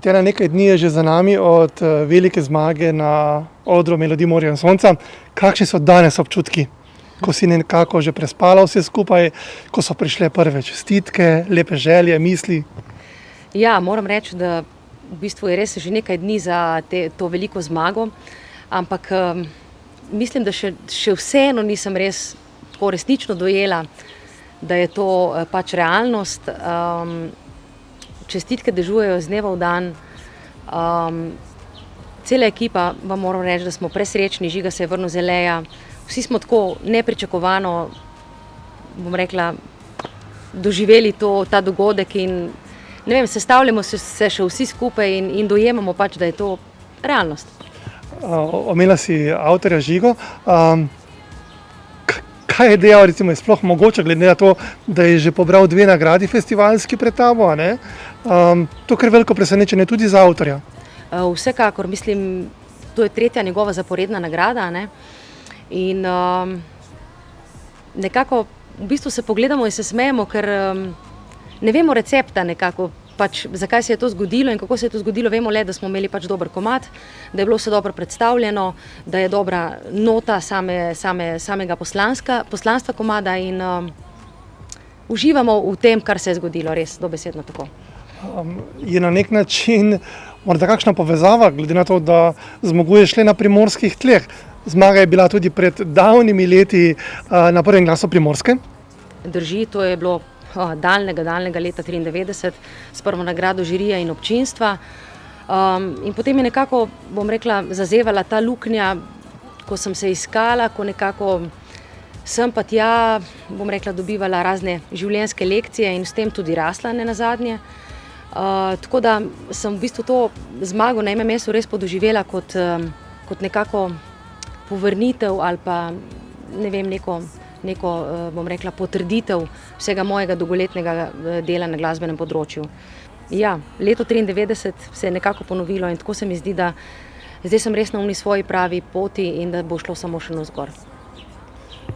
Tatjana, nekaj dni je že za nami od velike zmage na odru Melodij morja in sonca. Kakšni so danes občutki, ko si nekako že prespala vse skupaj, ko so prišle prve čestitke, lepe želje, misli? Ja, moram reči, da v bistvu je res že nekaj dni za to veliko zmago, ampak mislim, da še vseeno nisem res tako resnično dojela, da je to pač realnost. Čestitke dežujejo z dneva v dan. Cela ekipa, vam moram reči, da smo presrečni, Žiga se je vrnil z L.A. Vsi smo tako nepričakovano, bom rekla, doživeli ta dogodek in ne vem, sestavljamo se še vsi skupaj in dojemamo pač, da je to realnost. Omenila si avtorja Žigo. Kaj je dejal, recimo, je sploh mogoče, glede na to, da je že pobral 2 nagradi festivalski pred tabo, a ne? To kar veliko presenečenje tudi za avtorja. Vsekakor, mislim, to je 3. njegova zaporedna nagrada, ne? In nekako v bistvu se pogledamo in se smejemo, ker ne vemo recepta nekako, pač zakaj se je to zgodilo in kako se je to zgodilo, vemo le, da smo imeli pač dober komad, da je bilo vse dobro predstavljeno, da je dobra nota samega poslanstva komada in uživamo v tem, kar se je zgodilo, res dobesedno tako. Je na nek način morda kakšna povezava, glede na to, da zmaguješ le na primorskih tleh? Zmaga je bila tudi pred davnimi leti na Prvem glasu Primorske. Drži, to je bilo daljnega leta 1993 s prvo nagrado žirija in občinstva. In potem je nekako, bom rekla, zazevala ta luknja, ko sem se iskala, ko nekako sem pa tja, bom rekla, dobivala razne življenjske lekcije in s tem tudi rasla nenazadnje. Tako da sem v bistvu to zmago na MMS-u res podoživela kot nekako povrnitev ali pa ne vem, neko, bom rekla, potrditev vsega mojega dolgoletnega dela na glasbenem področju. Ja, leto 1993 se je nekako ponovilo in tako se mi zdi, da zdaj sem res na svoji pravi poti in da bo šlo samo še navzgor.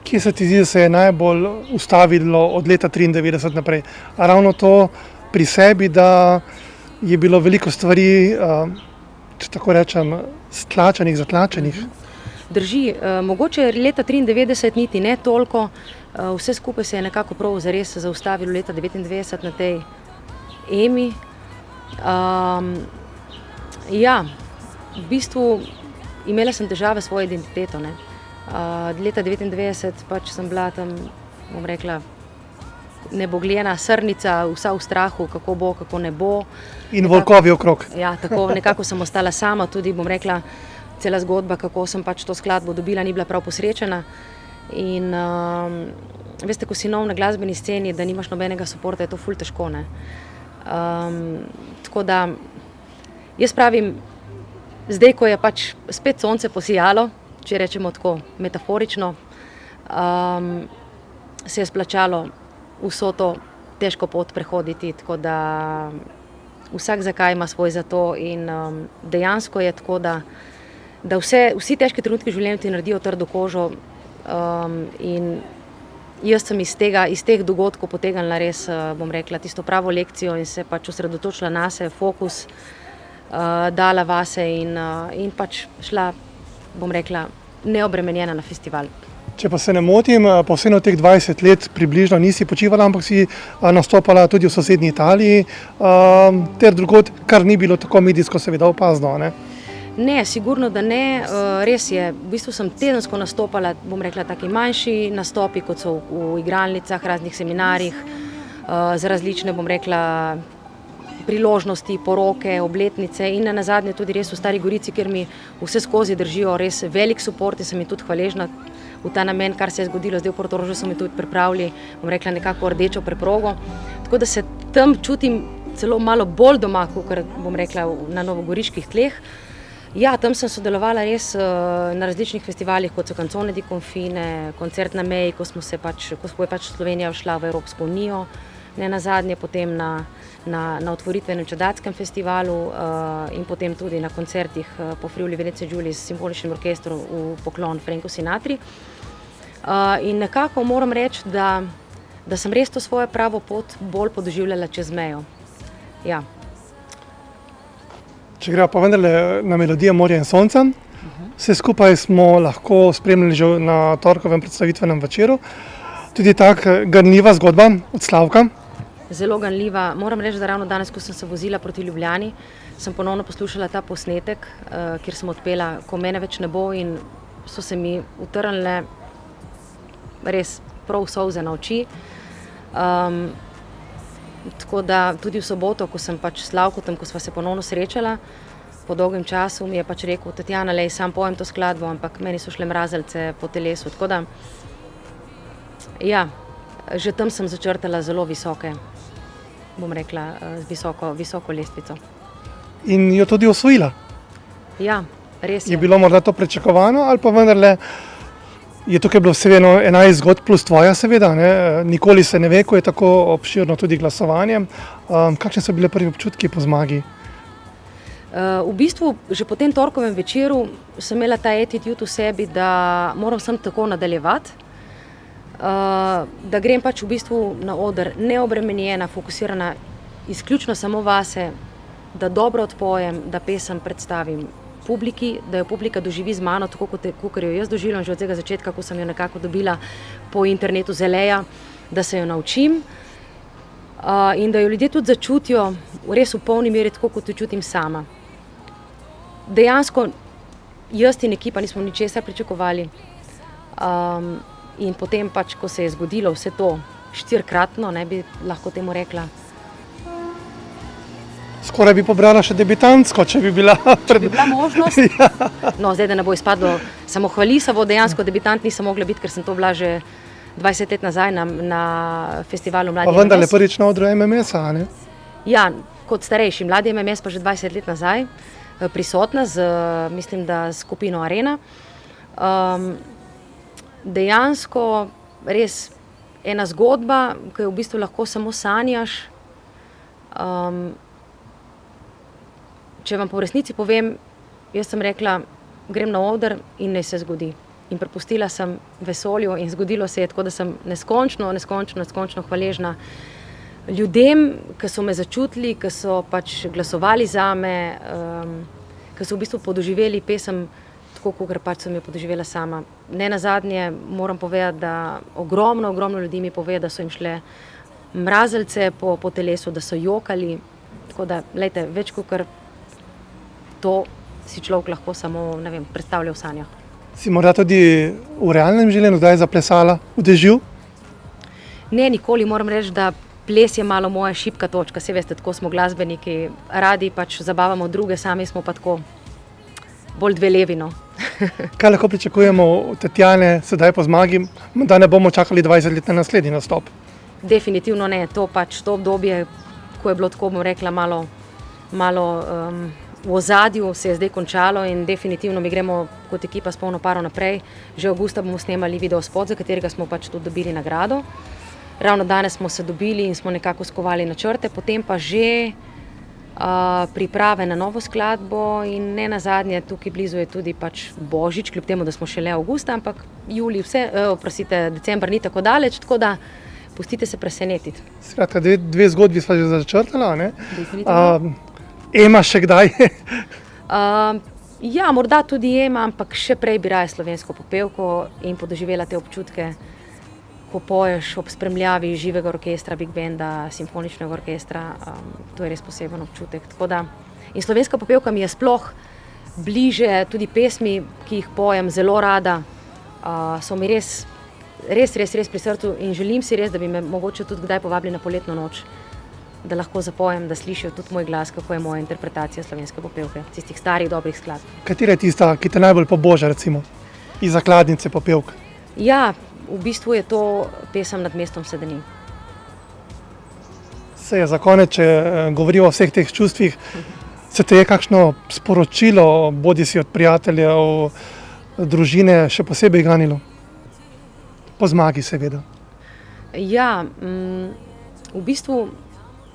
Kje se ti zdi, da se je najbolj ustavilo od leta 1993 naprej? A ravno to pri sebi, da je bilo veliko stvari, če tako rečem, stlačenih, zatlačenih? Drži, mogoče leta 1993 niti ne toliko, vse skupaj se je nekako prav zares zaustavilo leta 1999 na tej EMI. Ja, v bistvu imela sem težave s svojo identiteto, ne. Leta 1999 pač sem bila tam, bom rekla, nebogljena srnica, vsa v strahu, kako bo, kako ne bo. In volkovi okrog. Ja, tako nekako sem ostala sama, tudi bom rekla, cela zgodba, kako sem pač to skladbo dobila, ni bila prav posrečena. In veste, ko si nov na glasbeni sceni, da nimaš nobenega suporta, je to ful težko, ne. Tako da, jaz pravim, zdaj, ko je pač spet sonce posijalo, če rečemo tako metaforično, se je splačalo vso to težko pot prehoditi, tako da vsak zakaj ima svoj za to in dejansko je tako, da vsi težki trenutki v življenju ti naredijo trdo kožo in jaz sem iz teh dogodkov potegnila res, bom rekla, tisto pravo lekcijo in se pač osredotočila nase, fokus dala vase in pač šla, bom rekla, neobremenjena na festival. Če pa se ne motim, po vseeno teh 20 let približno nisi počivala, ampak si nastopala tudi v sosednji Italiji ter drugod, kar ni bilo tako medijsko seveda opazno, ne? Ne, sigurno, da ne. Res je, v bistvu sem tedensko nastopala, bom rekla, taki manjši nastopi, kot so v igralnicah, raznih seminarjih, za različne, bom rekla, priložnosti, poroke, obletnice in nenazadnje tudi res v Stari Gorici, kjer mi vse skozi držijo res velik suport in sem jim tudi hvaležna v ta namen, kar se je zgodilo. Zdaj v Portorožu so mi tudi pripravili, bom rekla, nekako rdečo preprogo. Tako da se tam čutim celo malo bolj doma, kakor, bom rekla, na novogoriških tleh. Ja, tam sem sodelovala res na različnih festivalih, kot so Canzone di Confine, Koncert na meji, ko je pač Slovenija šla v Evropsko unijo, nenazadnje potem na otvoritvenem Čadatskem festivalu in potem tudi na koncertih po Friuli Venezia Giulia s simfoničnim orkestrom v poklon Franku Sinatri. In nekako moram reči, da sem res to svojo pravo pot bolj podoživljala čez mejo. Ja. Če gremo pa vendarle na melodijo Morja in sonca, vse skupaj smo lahko spremljali že na torkovem predstavitvenem večeru. Tudi tako ganljiva zgodba od Slavka. Zelo ganljiva. Moram reči, da ravno danes, ko sem se vozila proti Ljubljani, sem ponovno poslušala ta posnetek, kjer sem odpela Ko mene več ne bo, in so se mi utrnile res prav solze na oči. Tako da tudi v soboto, ko sem pač s Slavkotom, ko sva se ponovno srečala, po dolgem času mi je pač rekel: Tatjana, lej, sam pojem to skladbo, ampak meni so šle mrazeljce po telesu. Tako da, ja, že tam sem začrtala zelo visoke, bom rekla, visoko lestvico. In jo tudi osvojila. Ja, res je. Je bilo morda to pričakovano ali pa vendarle je tukaj bilo seveda 11 zgodb plus tvoja seveda, ne? Nikoli se ne ve, ko je tako obširno tudi glasovanje. Kakšne so bile prvi občutki po zmagi? V bistvu že po tem torkovem večeru sem imela ta attitude v sebi, da moram sem tako nadaljevati, da grem pač v bistvu na oder neobremenjena, fokusirana izključno samo vase, da dobro odpojem, da pesem predstavim publiki, da jo publika doživi z mano, tako kot jo jaz doživljam že od tega začetka, ko sem jo nekako dobila po internetu z Eleja, da se jo naučim, in da jo ljudje tudi začutijo res v polni meri, tako kot jo čutim sama. Dejansko jaz in ekipa nismo ničesar pričakovali, in potem pač, ko se je zgodilo vse to 4-kratno, ne bi lahko temu rekla. Skoraj bi pobrala še debitantsko, če bi bila Če bi bila možnost. No, zdaj, da ne bo izpadlo samo hvalisavo, dejansko debitant nisem mogla biti, ker sem to bila že 20 let nazaj na festivalu Mladi MMS. Pa vendarle MMS. prvič na odru MMS-a, ne? Ja, kot starejši Mladi MMS pa že 20 let nazaj, prisotna z, mislim, da skupino Arena. Dejansko res ena zgodba, ki jo v bistvu lahko samo sanjaš. Če vam po resnici povem, jaz sem rekla, grem na oder in naj se zgodi. In prepustila sem vesolju in zgodilo se je, tako da sem neskončno hvaležna ljudem, ki so me začutili, ki so pač glasovali zame, ki so v bistvu podoživeli pesem tako, kot pač sem jo podoživela sama. Ne nazadnje moram povedati, da ogromno ljudi mi pove, da so jim šle mrazeljce po telesu, da so jokali. Tako da, glejte, več kot to si človek lahko samo, ne vem, predstavlja v sanjah. Si morda tudi v realnem življenju kdaj zaplesala v dežju? Ne, nikoli. Moram reči, da ples je malo moja šibka točka. Saj veste, tako smo glasbeniki, radi pač zabavamo druge, sami smo pa tako bolj dve levi, no. Kaj lahko pričakujemo od Tatjane sedaj po zmagi, da ne bomo čakali 20 let na naslednji nastop? Definitivno ne. To obdobje, ko je bilo tako, bom rekla, malo v ozadju, se je zdaj končalo in definitivno mi gremo kot ekipa s polno paro naprej. Že avgusta bomo snemali videospot, za katerega smo pač tudi dobili nagrado. Ravno danes smo se dobili in smo nekako skovali načrte, potem pa že priprave na novo skladbo in ne nazadnje, tukaj blizu je tudi pač Božič, kljub temu, da smo šele avgusta, ampak december ni tako daleč, tako da pustite se presenetiti. Skratka, dve zgodbi sva že začrtala, ne? Definitivno. Ema še kdaj? Ja, morda tudi Ema, ampak še prej bi raje slovensko popevko in podoživela te občutke, ko poješ ob spremljavi živega orkestra, big banda, simfoničnega orkestra. To je res poseben občutek. Tako da, in slovenska popevka mi je sploh bliže, tudi pesmi, ki jih pojem zelo rada, so mi res pri srcu in želim si res, da bi me mogoče tudi kdaj povabili na poletno noč, da lahko zapojem, da slišijo tudi moj glas, kako je moja interpretacija slovenske popevke, tistih starih, dobrih skladb. Katera je tista, ki te najbolj poboža, recimo, iz zakladnice popevk? Ja, v bistvu je to pesem Nad mestom Sedenin. Saj za konec, če govorijo o vseh teh čustvih, se te je kakšno sporočilo, bodisi od prijateljev, družine, še posebej ganilo? Po zmagi, seveda. Ja, v bistvu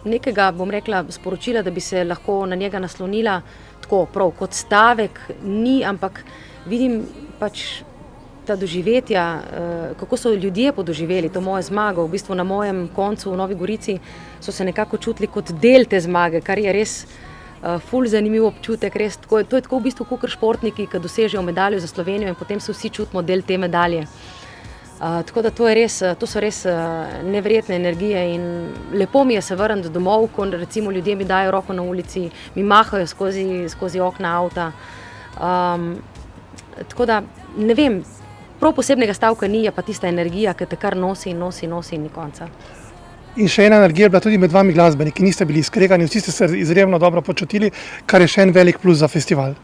nekega, bom rekla, sporočila, da bi se lahko na njega naslonila tako prav kot stavek, ni, ampak vidim pač ta doživetja, kako so ljudje podoživeli to mojo zmago. V bistvu na mojem koncu v Novi Gorici so se nekako čutili kot del te zmage, kar je res ful zanimiv občutek, res, to je tako v bistvu kakor športniki, ki dosežejo medaljo za Slovenijo in potem se vsi čutimo del te medalje. Tako da to so res neverjetne energije in lepo mi je se vrniti domov, ko recimo ljudje mi dajo roko na ulici, mi mahajo skozi okna avta. Tako da, ne vem, prav posebnega stavka ni, je pa tista energija, ki te kar nosi in ni konca. In še ena energija je bila tudi med vami glasbeniki, niste bili skregani, vsi ste se izredno dobro počutili, kar je še en velik plus za festival.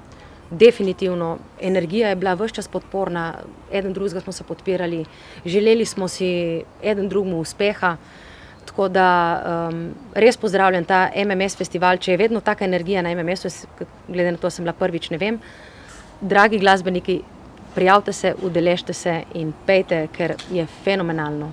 Definitivno, energija je bila ves čas podporna, eden drugega smo se podpirali, želeli smo si eden drugemu uspeha, tako da res pozdravljam ta MMS festival, če je vedno taka energija na MMS-u, glede na to sem bila prvič, ne vem. Dragi glasbeniki, prijavite se, udeležite se in pejte, ker je fenomenalno.